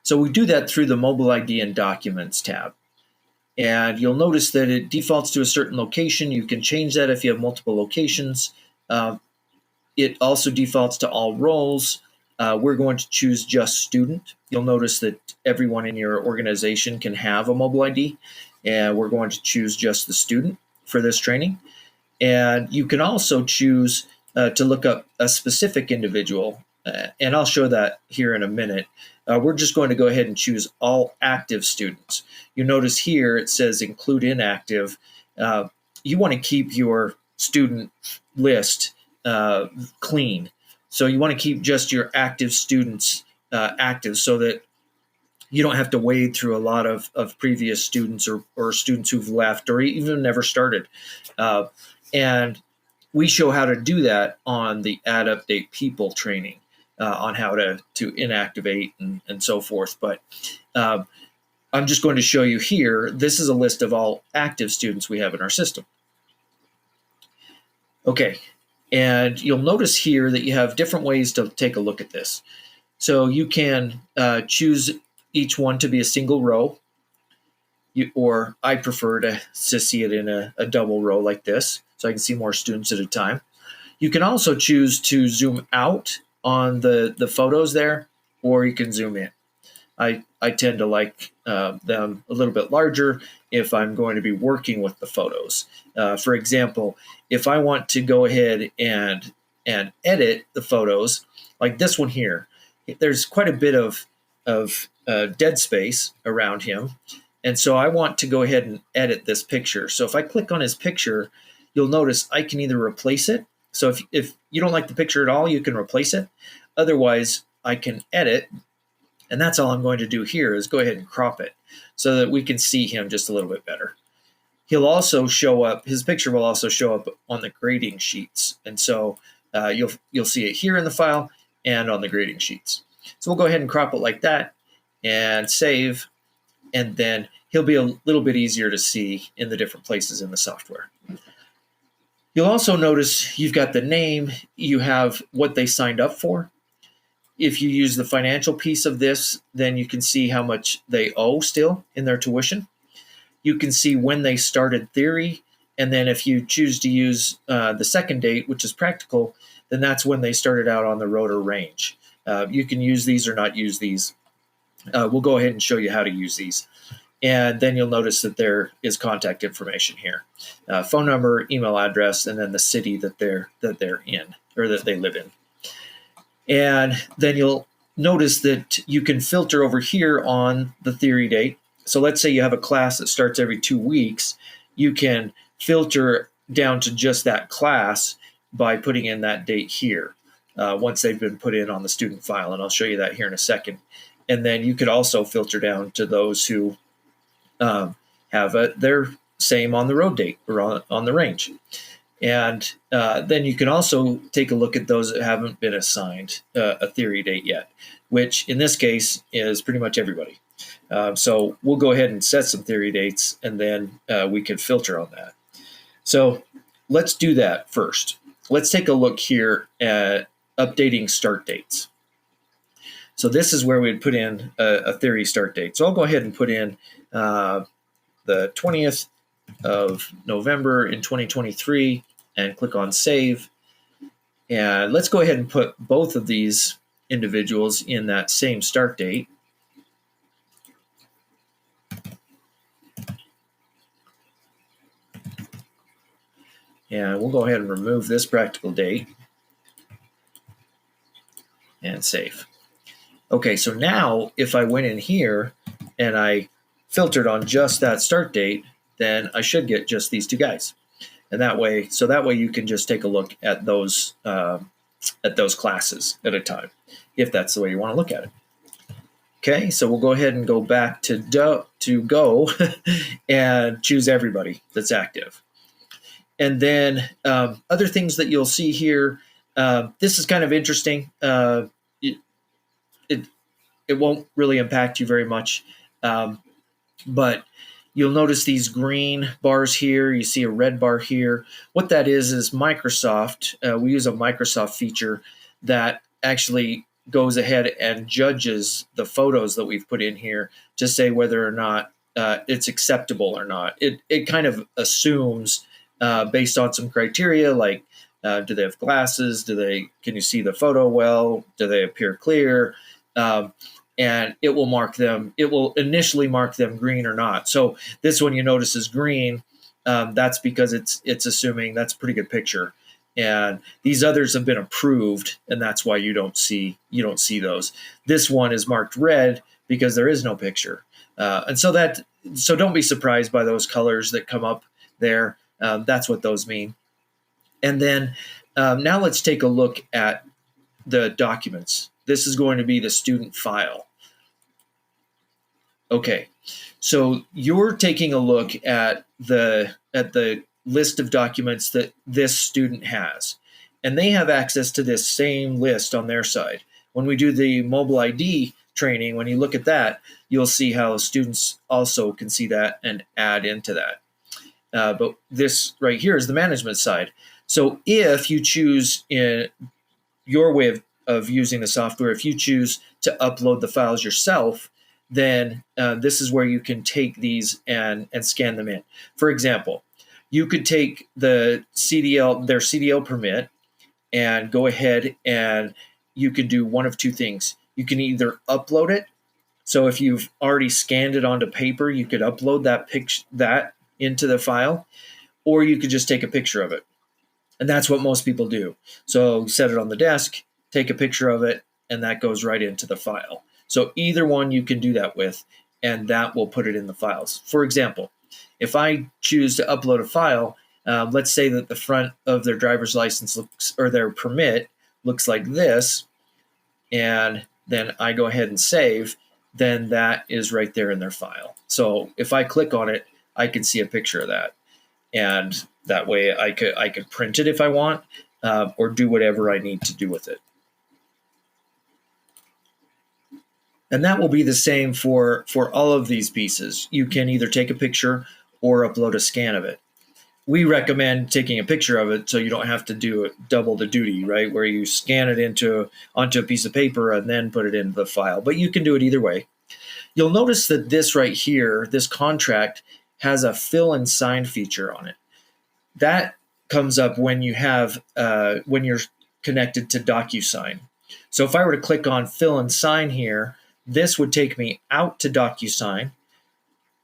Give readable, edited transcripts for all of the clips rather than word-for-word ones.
So we do that through the Mobile ID and Documents tab. And you'll notice that it defaults to a certain location. You can change that if you have multiple locations. It also defaults to all roles. We're going to choose just student. You'll notice that everyone in your organization can have a mobile ID, and we're going to choose just the student for this training. And you can also choose to look up a specific individual, and I'll show that here in a minute. We're just going to go ahead and choose all active students. You notice here it says include inactive. You want to keep your student list clean. So you want to keep just your active students active so that you don't have to wade through a lot of previous students or students who've left or even never started. And we show how to do that on the Add Update People training on how to inactivate and so forth. But I'm just going to show you here. This is a list of all active students we have in our system. Okay. And you'll notice here that you have different ways to take a look at this. So you can choose each one to be a single row, or I prefer to see it in a double row like this, so I can see more students at a time. You can also choose to zoom out on the photos there, or you can zoom in. I tend to like them a little bit larger if I'm going to be working with the photos. For example, if I want to go ahead and edit the photos, like this one here, there's quite a bit of dead space around him. And so I want to go ahead and edit this picture. So if I click on his picture, you'll notice I can either replace it. So if you don't like the picture at all, you can replace it. Otherwise, I can edit. And that's all I'm going to do here is go ahead and crop it so that we can see him just a little bit better. He'll also show up, his picture will also show up on the grading sheets. And so you'll see it here in the file and on the grading sheets. So we'll go ahead and crop it like that and save. And then he'll be a little bit easier to see in the different places in the software. You'll also notice you've got the name, you have what they signed up for. If you use the financial piece of this, then you can see how much they owe still in their tuition. You can see when they started theory, and then if you choose to use the second date, which is practical, then that's when they started out on the road or range. You can use these or not use these. We'll go ahead and show you how to use these. And then you'll notice that there is contact information here. Phone number, email address, and then the city that they're in or that they live in. And then you'll notice that you can filter over here on the theory date. So let's say you have a class that starts every 2 weeks. You can filter down to just that class by putting in that date here once they've been put in on the student file. And I'll show you that here in a second. And then you could also filter down to those who have their same on the road date or on the range. And then you can also take a look at those that haven't been assigned a theory date yet, which in this case is pretty much everybody. So we'll go ahead and set some theory dates, and then we can filter on that. So let's do that first. Let's take a look here at updating start dates. So this is where we'd put in a theory start date. So I'll go ahead and put in the 20th of November in 2023 and click on save. And let's go ahead and put both of these individuals in that same start date. And we'll go ahead and remove this practical date and save. Okay, so now if I went in here and I filtered on just that start date, then I should get just these two guys. And that way you can just take a look at those classes at a time, if that's the way you want to look at it. Okay, so we'll go ahead and go back to go and choose everybody that's active. And then other things that you'll see here, this is kind of interesting. It won't really impact you very much, but you'll notice these green bars here. You see a red bar here. What that is Microsoft. We use a Microsoft feature that actually goes ahead and judges the photos that we've put in here to say whether or not it's acceptable or not. It kind of assumes based on some criteria like do they have glasses? Can you see the photo well? Do they appear clear? And it will mark them. It will initially mark them green or not. So this one you notice is green. That's because it's assuming that's a pretty good picture. And these others have been approved, and that's why you don't see those. This one is marked red because there is no picture, and so don't be surprised by those colors that come up there. That's what those mean. And then now let's take a look at the documents. This is going to be the student file. Okay, so you're taking a look at the list of documents that this student has, and they have access to this same list on their side. When we do the mobile ID training, when you look at that, you'll see how students also can see that and add into that. But this right here is the management side. So if you choose in your way of using the software, if you choose to upload the files yourself, then this is where you can take these and scan them in. For example, you could take their CDL permit and go ahead and you could do one of two things. You can either upload it. So if you've already scanned it onto paper, you could upload that into the file, or you could just take a picture of it. And that's what most people do. So set it on the desk, take a picture of it, and that goes right into the file. So either one you can do that with, and that will put it in the files. For example, if I choose to upload a file, let's say that the front of their driver's license or their permit looks like this, and then I go ahead and save, then that is right there in their file. So if I click on it, I can see a picture of that. And that way I could print it if I want, or do whatever I need to do with it. And that will be the same for all of these pieces. You can either take a picture or upload a scan of it. We recommend taking a picture of it so you don't have to do double the duty, right? Where you scan it onto a piece of paper and then put it into the file. But you can do it either way. You'll notice that this right here, this contract, has a fill and sign feature on it. That comes up when when you're connected to DocuSign. So if I were to click on fill and sign here, this would take me out to DocuSign,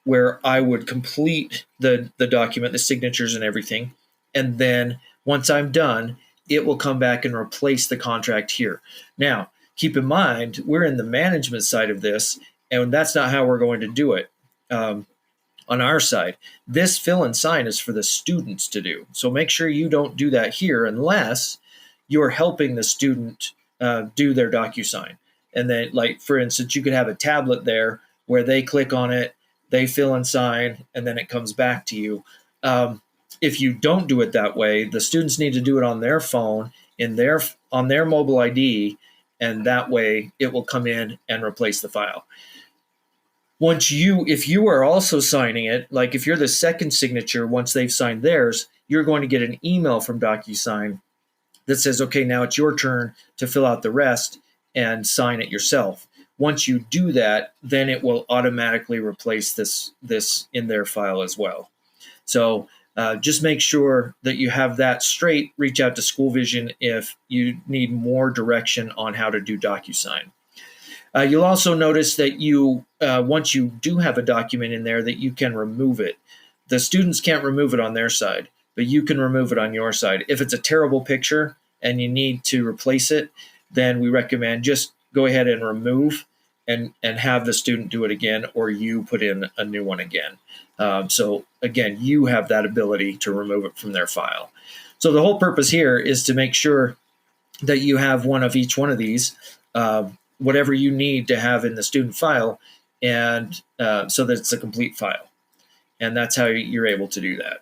where I would complete the document, the signatures and everything. And then once I'm done, it will come back and replace the contract here. Now, keep in mind, we're in the management side of this, and that's not how we're going to do it. On our side, this fill and sign is for the students to do. So make sure you don't do that here unless you're helping the student do their DocuSign. And then, like, for instance, you could have a tablet there where they click on it, they fill and sign, and then it comes back to you. If you don't do it that way, the students need to do it on their phone, on their mobile ID, and that way it will come in and replace the file. If you are also signing it, like if you're the second signature, once they've signed theirs, you're going to get an email from DocuSign that says, okay, now it's your turn to fill out the rest and sign it yourself. Once you do that, then it will automatically replace this in their file as well. So just make sure that you have that straight. Reach out to School Vision if you need more direction on how to do DocuSign. You'll also notice that once you do have a document in there, that you can remove it. The students can't remove it on their side, but you can remove it on your side. If it's a terrible picture and you need to replace it, then we recommend just go ahead and remove and have the student do it again, or you put in a new one again. So again, you have that ability to remove it from their file. So the whole purpose here is to make sure that you have one of each one of these, whatever you need to have in the student file, and so that it's a complete file. And that's how you're able to do that.